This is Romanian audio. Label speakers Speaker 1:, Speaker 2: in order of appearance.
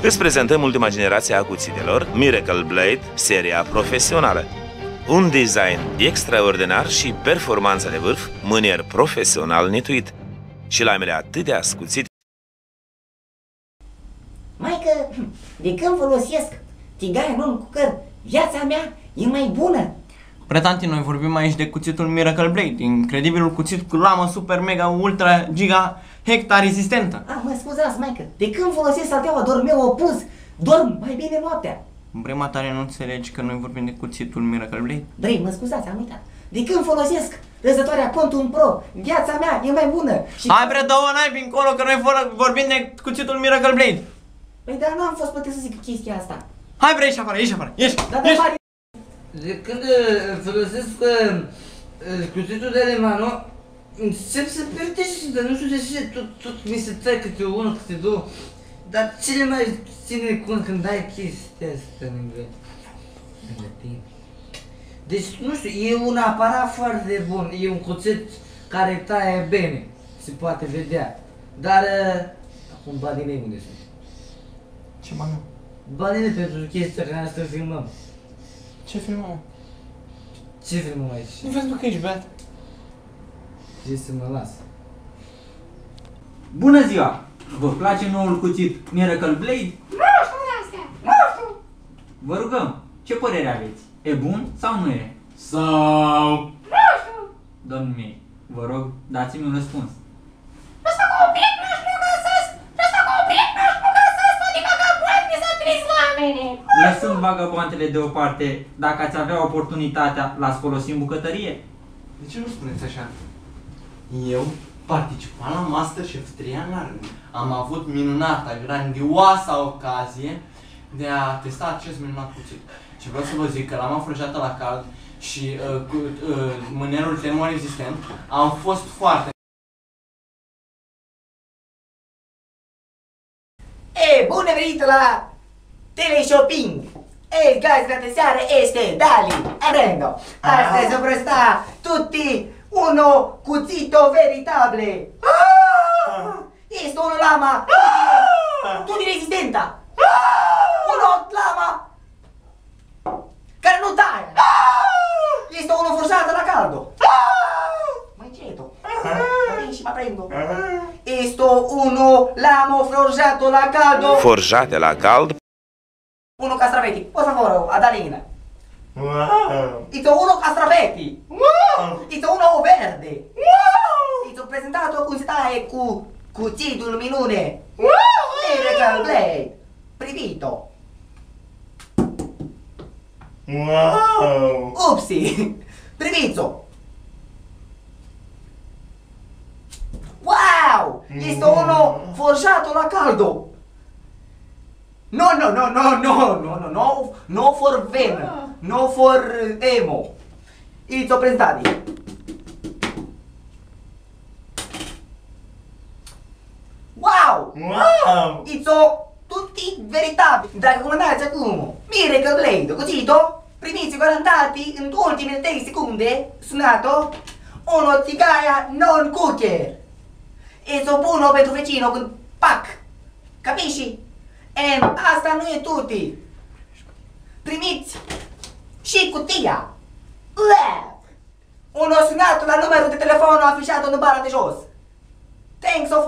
Speaker 1: Îți prezentăm ultima generație a cuțitelor, Miracle Blade, seria profesională. Un design extraordinar și performanță de vârf, mânier profesional netuit și lamele atât de ascuțite.
Speaker 2: Maică, de când folosesc tigaia non-cooker, viața mea e mai bună.
Speaker 3: Pretanti, noi vorbim aici de cuțitul Miracle Blade, incredibilul cuțit cu lamă super mega ultra giga hecta rezistentă.
Speaker 2: Mă scuzați, maică, de când folosesc salteaua dorm eu opus, dorm mai bine noaptea.
Speaker 3: În prima tare nu înțelegi că noi vorbim de cuțitul Miracle Blade?
Speaker 2: Drei, mă scuzați, am uitat. De când folosesc răzătoarea Quantum Pro, viața mea e mai bună. Și...
Speaker 3: Hai bre, dă-o naibii încolo că noi vorbim de cuțitul Miracle Blade.
Speaker 2: Păi dar n-am fost plătit să zic chestia asta.
Speaker 3: Hai bre, ieși afară, ieși afară, ieși!
Speaker 4: De când folosesc cuțitul de lemano, încep să perdești, dar nu știu de ce, tot mi se taie câte unul, câte două. Dar cele mai ține cont când ai chestia asta lângă tine. Deci, nu știu, e un aparat foarte bun, e un cuțit care taie bine, se poate vedea. Dar, acum banii mei unde sunt?
Speaker 3: Ce bani?
Speaker 4: Banii pentru chestia care să filmăm.
Speaker 3: Ce filmăm?
Speaker 4: Ce filmăm aici?
Speaker 3: Nu vezi că ești beat?
Speaker 4: Ce să mă las?
Speaker 5: Bună ziua! Vă place noul cuțit Miracle Blade?
Speaker 2: Nu știu de astea, nu știu.
Speaker 5: Vă rugăm, ce părere aveți? E bun sau nu e?
Speaker 3: Sau...
Speaker 2: Nu știu.
Speaker 5: Domnul mei, vă rog, dați-mi un răspuns.
Speaker 2: Ăsta copil nu-și nu găsesc, ăsta copil nu-și nu găsesc, adică că poate mi s-a trist oamenii.
Speaker 5: Lăsând vagabantele deoparte, dacă ați avea oportunitatea, l-ați folosi în bucătărie?
Speaker 6: De ce nu spuneți așa? Eu participam la Masterchef 3 ani la rând. Am avut minunata, grandioasa ocazie de a testa acest minunat cuțit. Și vreau să vă zic că l-am afrăjat la cald și cu mânerul termorezistent am fost foarte...
Speaker 2: Bună venit la Teleshopping! Il gazda de seară este Dali Arendo. Astăzi o presta tutti uno cuțito veritabile. Este unul lama tutti resistenta. Uno lama care nu taie. Este unul forjat la caldo. Mai ceto. Și mă prendo. Este uno lamo forjato la caldo.
Speaker 1: Forjate la cald.
Speaker 2: Uno castravetti, por favore, Adalina. It's uno castravetti. It's uno verde. It's presentato con stai cu cuțitul minune. Miracle Blade. Privito. Upsi. Privito. Wow! Este uno forjato la caldo. No for Venom, no for emo. It's o prezentati. Wow! It's o tutti veritabili. Dragi comandanti, acum Miracle Blade, cucito, primizi guardati in ultime 3 secondi, suonato, uno tigaia non cooker. It's o buono pentru vicino con pac. Capisci? Asta nu e tutti. Primiți și cutia. Uno sunato la numero de telefon afișat în bara de jos. Thanks of